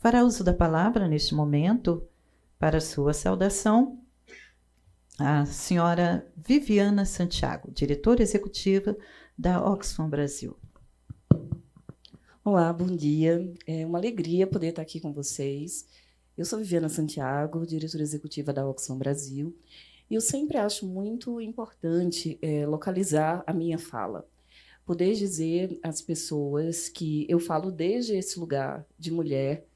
Fará uso da palavra neste momento, para sua saudação, a senhora Viviana Santiago, diretora executiva da Oxfam Brasil. Olá, bom dia. É uma alegria poder estar aqui com vocês. Eu sou Viviana Santiago, diretora executiva da Oxfam Brasil, e eu sempre acho muito importante localizar a minha fala. Poder dizer às pessoas que eu falo desde esse lugar de mulher,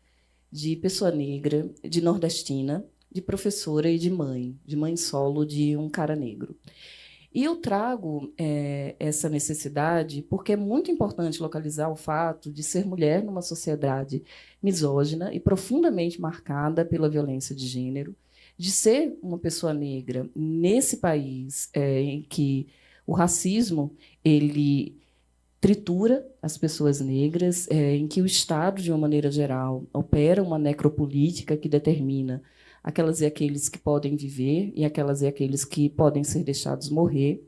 de pessoa negra, de nordestina, de professora e de mãe solo de um cara negro. E eu trago essa necessidade porque é muito importante localizar o fato de ser mulher numa sociedade misógina e profundamente marcada pela violência de gênero, de ser uma pessoa negra nesse país em que o racismo ele tritura as pessoas negras, em que o Estado, de uma maneira geral, opera uma necropolítica que determina aquelas e aqueles que podem viver e aquelas e aqueles que podem ser deixados morrer,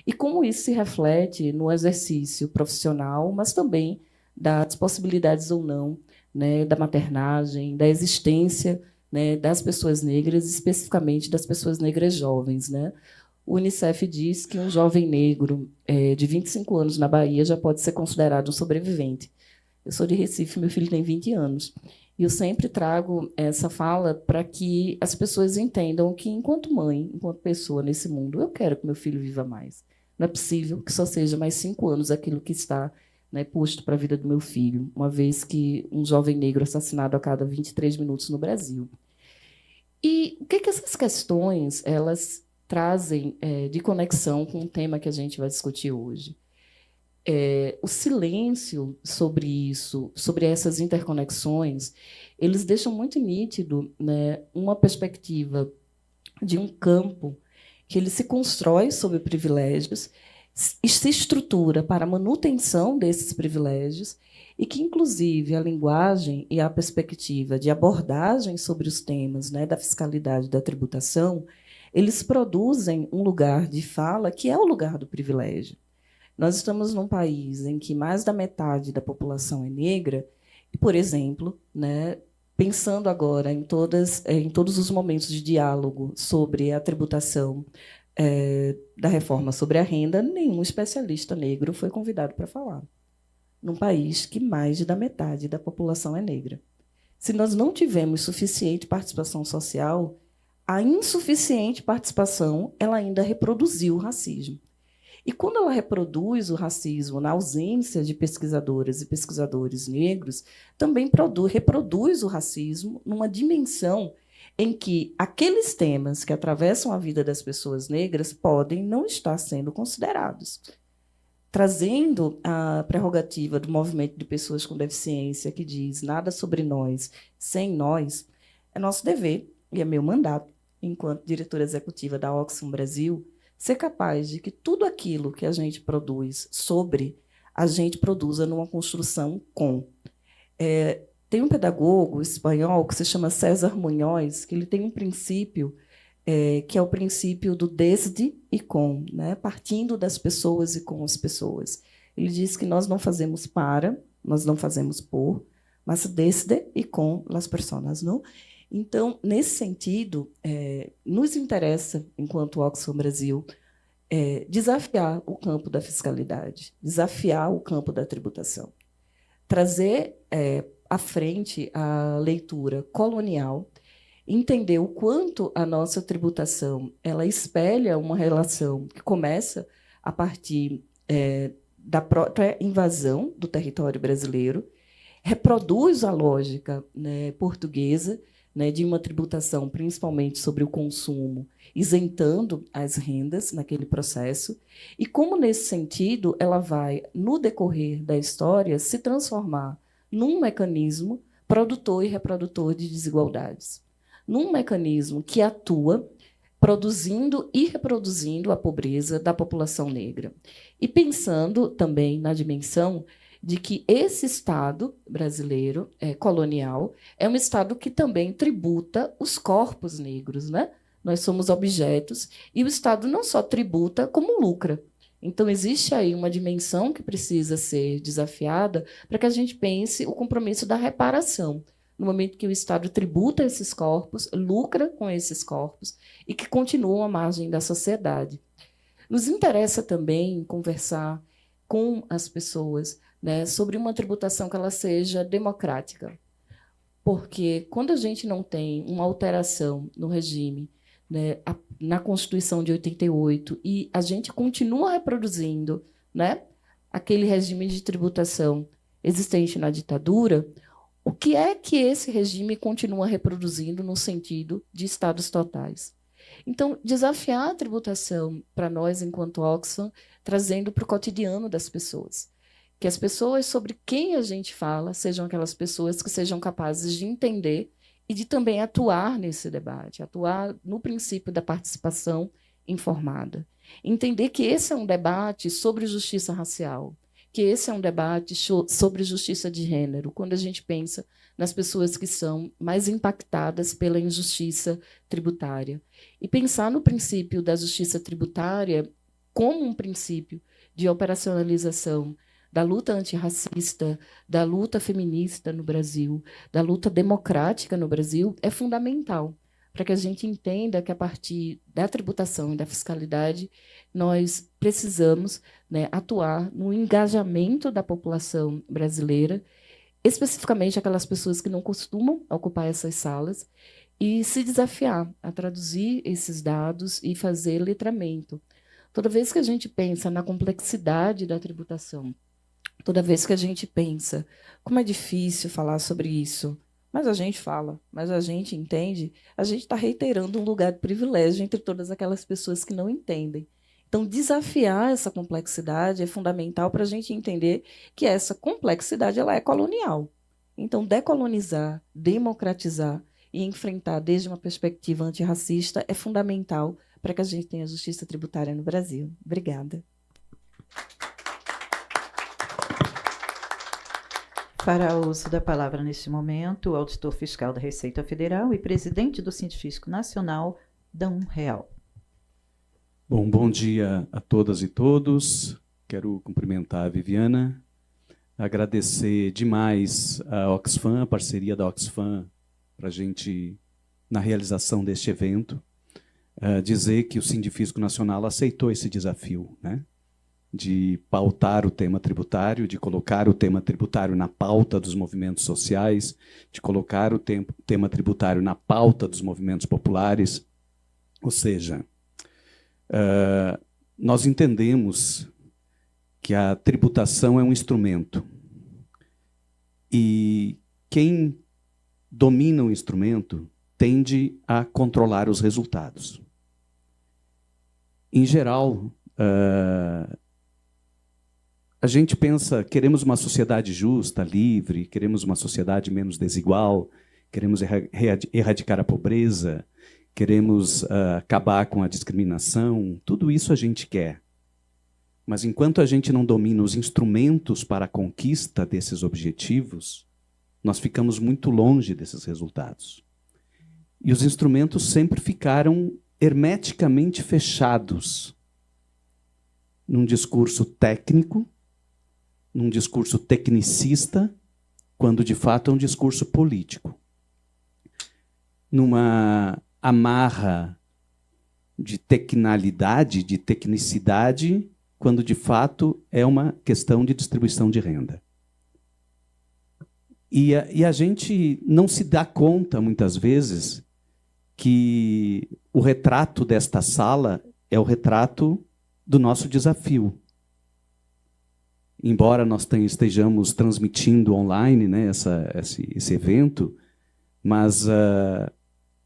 e como isso se reflete no exercício profissional, mas também das possibilidades ou não, né, da maternagem, da existência, né, das pessoas negras, especificamente das pessoas negras jovens, né? O Unicef diz que um jovem negro de 25 anos na Bahia já pode ser considerado um sobrevivente. Eu sou de Recife, meu filho tem 20 anos. E eu sempre trago essa fala para que as pessoas entendam que, enquanto mãe, enquanto pessoa nesse mundo, eu quero que meu filho viva mais. Não é possível que só seja mais 5 anos aquilo que está, né, posto para a vida do meu filho, uma vez que um jovem negro é assassinado a cada 23 minutos no Brasil. E o que essas questões elas trazem de conexão com o tema que a gente vai discutir hoje? O silêncio sobre isso, sobre essas interconexões, eles deixam muito nítido, né, uma perspectiva de um campo que ele se constrói sobre privilégios e se estrutura para a manutenção desses privilégios e que, inclusive, a linguagem e a perspectiva de abordagem sobre os temas, né, da fiscalidade e da tributação, eles produzem um lugar de fala que é o lugar do privilégio. Nós estamos num país em que mais da metade da população é negra, e, por exemplo, né, pensando agora em todos os momentos de diálogo sobre a tributação da reforma sobre a renda, nenhum especialista negro foi convidado para falar. Num país que mais da metade da população é negra. Se nós não tivermos suficiente participação social, a insuficiente participação ela ainda reproduziu o racismo. E quando ela reproduz o racismo na ausência de pesquisadoras e pesquisadores negros, também reproduz o racismo numa dimensão em que aqueles temas que atravessam a vida das pessoas negras podem não estar sendo considerados. Trazendo a prerrogativa do movimento de pessoas com deficiência, que diz nada sobre nós sem nós, é nosso dever, e é meu mandato, enquanto diretora executiva da Oxfam Brasil, ser capaz de que tudo aquilo que a gente produz sobre, a gente produza numa construção com. Tem um pedagogo espanhol que se chama César Munhoz, que ele tem um princípio que é o princípio do desde e com, né? Partindo das pessoas e com as pessoas. Ele diz que nós não fazemos para, nós não fazemos por, mas desde e com as pessoas, não? Então, nesse sentido, nos interessa, enquanto Oxfam Brasil, desafiar o campo da fiscalidade, desafiar o campo da tributação, trazer à frente a leitura colonial, entender o quanto a nossa tributação ela espelha uma relação que começa a partir da própria invasão do território brasileiro, reproduz a lógica, né, portuguesa, né, de uma tributação principalmente sobre o consumo, isentando as rendas naquele processo, e como, nesse sentido, ela vai, no decorrer da história, se transformar num mecanismo produtor e reprodutor de desigualdades, num mecanismo que atua produzindo e reproduzindo a pobreza da população negra. E pensando também na dimensão de que esse Estado brasileiro colonial é um Estado que também tributa os corpos negros, né? Nós somos objetos, e o Estado não só tributa, como lucra. Então, existe aí uma dimensão que precisa ser desafiada para que a gente pense o compromisso da reparação. no momento que o Estado tributa esses corpos, lucra com esses corpos e que continuam à margem da sociedade. Nos interessa também conversar com as pessoas, né, sobre uma tributação que ela seja democrática. Porque quando a gente não tem uma alteração no regime, né, na Constituição de 88, e a gente continua reproduzindo, né, aquele regime de tributação existente na ditadura, o que é que esse regime continua reproduzindo no sentido de estados totais? Então, desafiar a tributação para nós, enquanto Oxfam, trazendo para o cotidiano das pessoas. Que as pessoas sobre quem a gente fala sejam aquelas pessoas que sejam capazes de entender e de também atuar nesse debate, atuar no princípio da participação informada. Entender que esse é um debate sobre justiça racial, que esse é um debate sobre justiça de gênero, quando a gente pensa nas pessoas que são mais impactadas pela injustiça tributária. E pensar no princípio da justiça tributária como um princípio de operacionalização da luta antirracista, da luta feminista no Brasil, da luta democrática no Brasil, é fundamental para que a gente entenda que, a partir da tributação e da fiscalidade, nós precisamos, né, atuar no engajamento da população brasileira, especificamente aquelas pessoas que não costumam ocupar essas salas, e se desafiar a traduzir esses dados e fazer letramento. Toda vez que a gente pensa na complexidade da tributação, toda vez que a gente pensa como é difícil falar sobre isso, mas a gente fala, mas a gente entende, a gente está reiterando um lugar de privilégio entre todas aquelas pessoas que não entendem. Então, desafiar essa complexidade é fundamental para a gente entender que essa complexidade ela é colonial. Então, decolonizar, democratizar e enfrentar desde uma perspectiva antirracista é fundamental para que a gente tenha justiça tributária no Brasil. Obrigada. Para o uso da palavra neste momento, o auditor fiscal da Receita Federal e presidente do Científico Nacional, Dão Real. Bom dia a todas e todos. Quero cumprimentar a Viviana, agradecer demais a Oxfam, a parceria da Oxfam para a gente na realização deste evento. Dizer que o Científico Nacional aceitou esse desafio, né? De pautar o tema tributário, de colocar o tema tributário na pauta dos movimentos sociais, de colocar o tema tributário na pauta dos movimentos populares. Ou seja, nós entendemos que a tributação é um instrumento. E quem domina o instrumento tende a controlar os resultados. Em geral, a gente pensa, queremos uma sociedade justa, livre, queremos uma sociedade menos desigual, queremos erradicar a pobreza, queremos acabar com a discriminação, tudo isso a gente quer. Mas enquanto a gente não domina os instrumentos para a conquista desses objetivos, nós ficamos muito longe desses resultados. E os instrumentos sempre ficaram hermeticamente fechados num discurso técnico, num discurso tecnicista, quando de fato é um discurso político. Numa amarra de tecnalidade, de tecnicidade, quando de fato é uma questão de distribuição de renda. E a gente não se dá conta, muitas vezes, que o retrato desta sala é o retrato do nosso desafio. Embora nós estejamos transmitindo online, né, esse evento, mas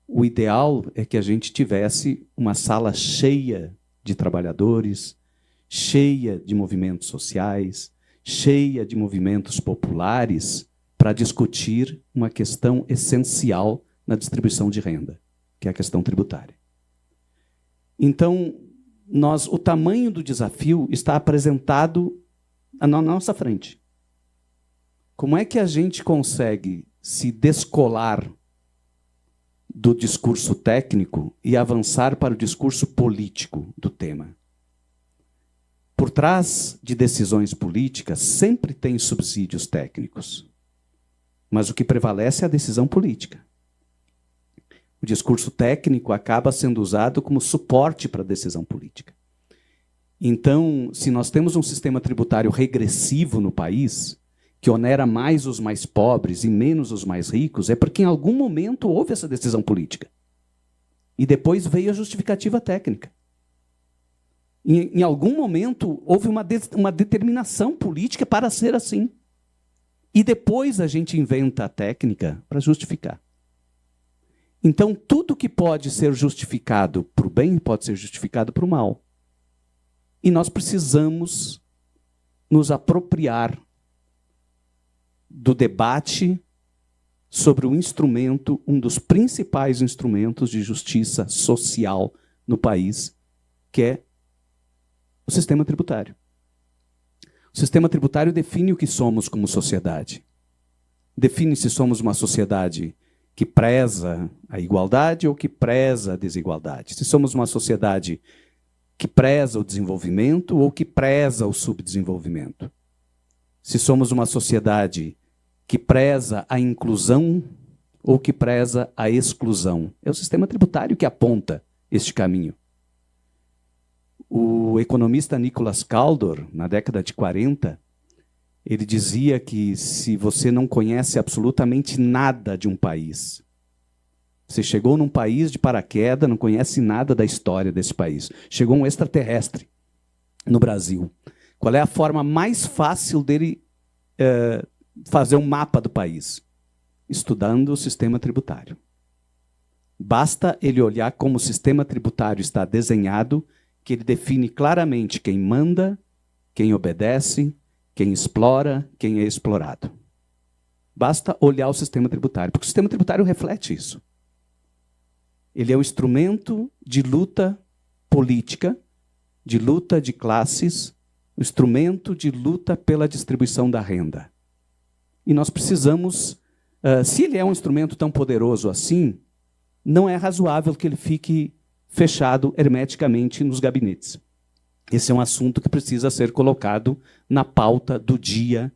o ideal é que a gente tivesse uma sala cheia de trabalhadores, cheia de movimentos sociais, cheia de movimentos populares para discutir uma questão essencial na distribuição de renda, que é a questão tributária. Então, o tamanho do desafio está apresentado na nossa frente. Como é que a gente consegue se descolar do discurso técnico e avançar para o discurso político do tema? Por trás de decisões políticas sempre tem subsídios técnicos. mas o que prevalece é a decisão política. O discurso técnico acaba sendo usado como suporte para a decisão política. Então, se nós temos um sistema tributário regressivo no país, que onera mais os mais pobres e menos os mais ricos, é porque em algum momento houve essa decisão política. E depois veio a justificativa técnica. Em algum momento houve uma determinação política para ser assim. E depois a gente inventa a técnica para justificar. Então, tudo que pode ser justificado para o bem pode ser justificado para o mal. E nós precisamos nos apropriar do debate sobre o instrumento, um dos principais instrumentos de justiça social no país, que é o sistema tributário. O sistema tributário define o que somos como sociedade. Define se somos uma sociedade que preza a igualdade ou que preza a desigualdade. Se somos uma sociedade que preza o desenvolvimento ou que preza o subdesenvolvimento. Se somos uma sociedade que preza a inclusão ou que preza a exclusão. É o sistema tributário que aponta este caminho. O economista Nicholas Kaldor, na década de 40, ele dizia que se você não conhece absolutamente nada de um país, você chegou num país de paraquedas, não conhece nada da história desse país. Chegou um extraterrestre no Brasil. Qual é a forma mais fácil dele fazer um mapa do país? Estudando o sistema tributário. Basta ele olhar como o sistema tributário está desenhado, que ele define claramente quem manda, quem obedece, quem explora, quem é explorado. Basta olhar o sistema tributário, porque o sistema tributário reflete isso. Ele é um instrumento de luta política, de luta de classes, um instrumento de luta pela distribuição da renda. E nós precisamos, se ele é um instrumento tão poderoso assim, não é razoável que ele fique fechado hermeticamente nos gabinetes. Esse é um assunto que precisa ser colocado na pauta do dia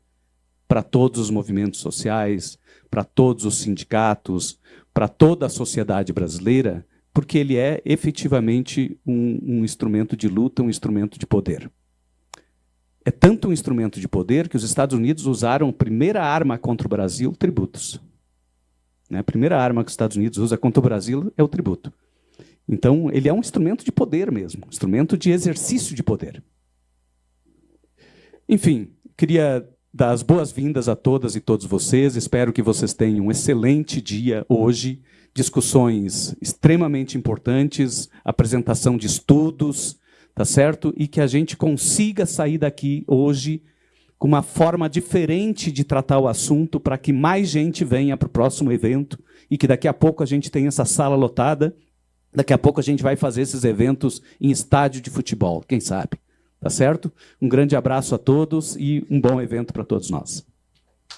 para todos os movimentos sociais, para todos os sindicatos, para toda a sociedade brasileira, porque ele é efetivamente um instrumento de luta, um instrumento de poder. É tanto um instrumento de poder que os Estados Unidos usaram a primeira arma contra o Brasil, tributos. A primeira arma que os Estados Unidos usa contra o Brasil é o tributo. Então, ele é um instrumento de poder mesmo, instrumento de exercício de poder. Enfim, queria dar as boas-vindas a todas e todos vocês. Espero que vocês tenham um excelente dia hoje. Discussões extremamente importantes, apresentação de estudos, tá certo? E que a gente consiga sair daqui hoje com uma forma diferente de tratar o assunto para que mais gente venha para o próximo evento e que daqui a pouco a gente tenha essa sala lotada. Daqui a pouco a gente vai fazer esses eventos em estádio de futebol, quem sabe? Tá certo? Um grande abraço a todos e um bom evento para todos nós.